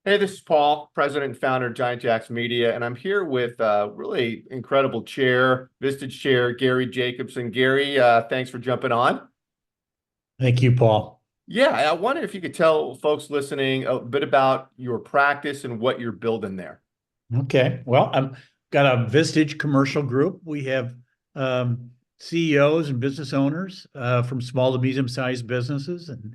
Hey, this is Paul, president and founder of Giant Jacks Media, and I'm here with really incredible Vistage chair, Gary Jacobson. Gary, thanks for jumping on. Thank you, Paul. Yeah, I wonder if you could tell folks listening a bit about your practice and what you're building there. Okay. Well, I've got a Vistage commercial group. We have um, CEOs and business owners from small to medium-sized businesses and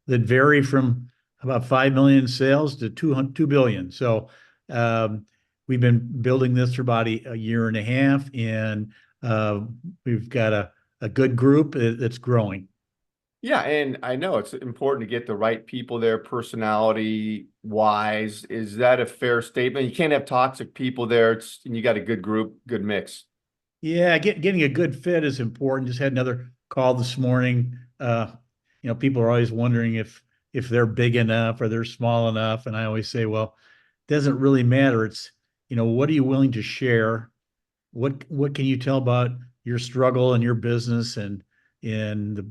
that vary from about 5 million sales to 2 billion. So um, we've been building this for about a year and a half, and uh, we've got a good group that's growing. Yeah, and I know it's important to get the right people there, personality wise. Is that a fair statement? You can't have toxic people there. And you got a good group, good mix. Yeah, getting a good fit is important. Just had another call this morning. People are always wondering if they're big enough or they're small enough, and I always say, well, it doesn't really matter. It's, what are you willing to share? What can you tell about your struggle and your business and the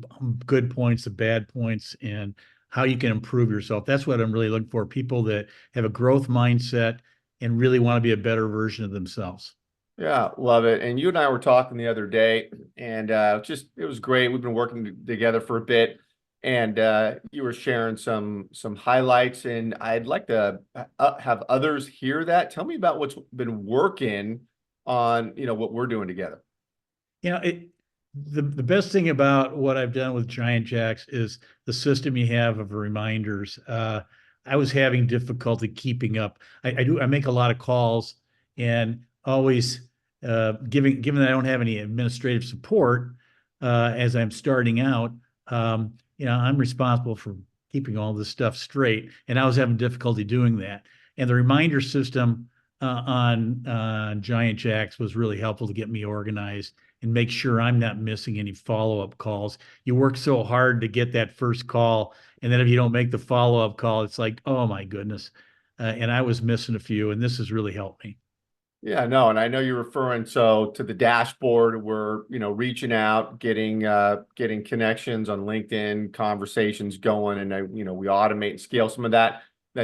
good points, the bad points, and how you can improve yourself. That's what I'm really looking for. People that have a growth mindset and really want to be a better version of themselves. Yeah, love it. And you and I were talking the other day, and it was great. We've been working together for a bit, and you were sharing some highlights, and I'd like to have others hear that. Tell me about what's been working on, what we're doing together. You know, it the best thing about what I've done with Giant Jacks is the system you have of reminders. I was having difficulty keeping up. I make a lot of calls and always given that I don't have any administrative support as I'm starting out, I'm responsible for keeping all this stuff straight, and I was having difficulty doing that. And the reminder system on Giant Jacks was really helpful to get me organized and make sure I'm not missing any follow-up calls. You work so hard to get that first call, and then if you don't make the follow-up call, it's like, oh my goodness. And I was missing a few, and this has really helped me. Yeah, no, and I know you're referring to the dashboard. We're, reaching out, getting connections on LinkedIn, conversations going, and we automate and scale some of that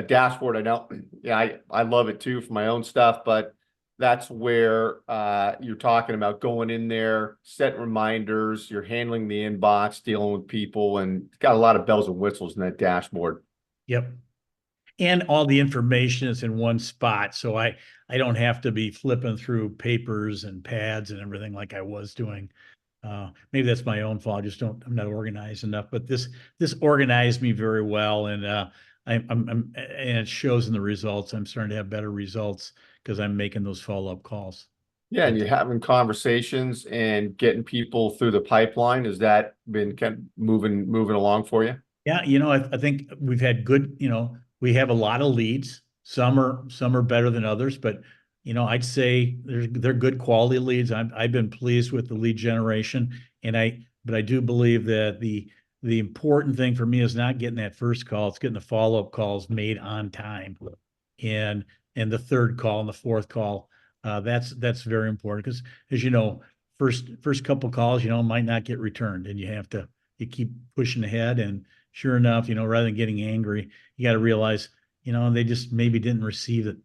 dashboard. I know, yeah, I love it too for my own stuff, but that's where you're talking about going in there, set reminders, you're handling the inbox, dealing with people, and it's got a lot of bells and whistles in that dashboard. Yep. And all the information is in one spot. So I don't have to be flipping through papers and pads and everything like I was doing. Maybe that's my own fault. I'm not organized enough, but this organized me very well. And and it shows in the results. I'm starting to have better results because I'm making those follow-up calls. Yeah, and But you're having conversations and getting people through the pipeline. Has that been kind of moving along for you? yeah, I think we've had good, we have a lot of leads. Some are better than others, but I'd say they're good quality leads. I've been pleased with the lead generation, but I do believe that the important thing for me is not getting that first call; it's getting the follow-up calls made on time, and the third call and the fourth call. That's very important because, as you know, first couple calls, might not get returned, and you keep pushing ahead. And sure enough, rather than getting angry, you got to realize, they just maybe didn't receive it,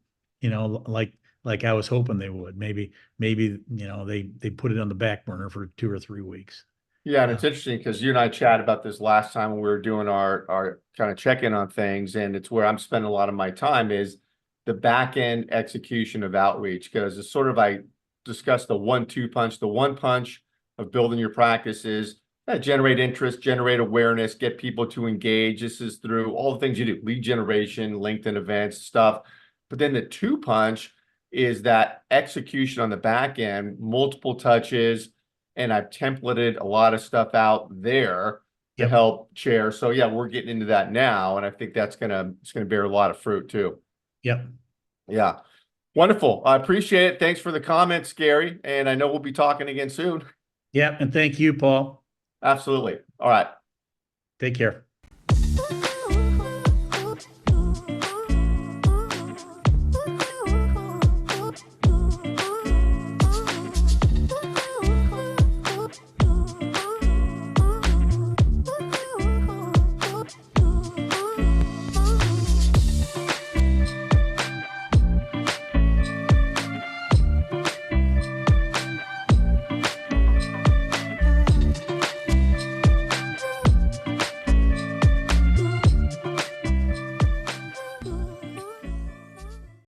like I was hoping they would. Maybe they put it on the back burner for 2 or 3 weeks. Yeah, and Uh, it's interesting because you and I chatted about this last time when we were doing our kind of check-in on things, and it's where I'm spending a lot of my time is the back end execution of outreach because it's sort of I discussed the 1-2 punch, the one punch of building your practices that generate interest, generate awareness, get people to engage. This is through all the things you do, lead generation, LinkedIn events, stuff. But then the two punch is that execution on the back end, multiple touches and I've templated a lot of stuff out there to yep. help chair. So yeah, we're getting into that now, and I think it's gonna bear a lot of fruit too. Yep. Yeah, wonderful. I appreciate it. Thanks for the comments, Gary, and I know we'll be talking again soon. Yep. And thank you, Paul. Absolutely. All right. Take care.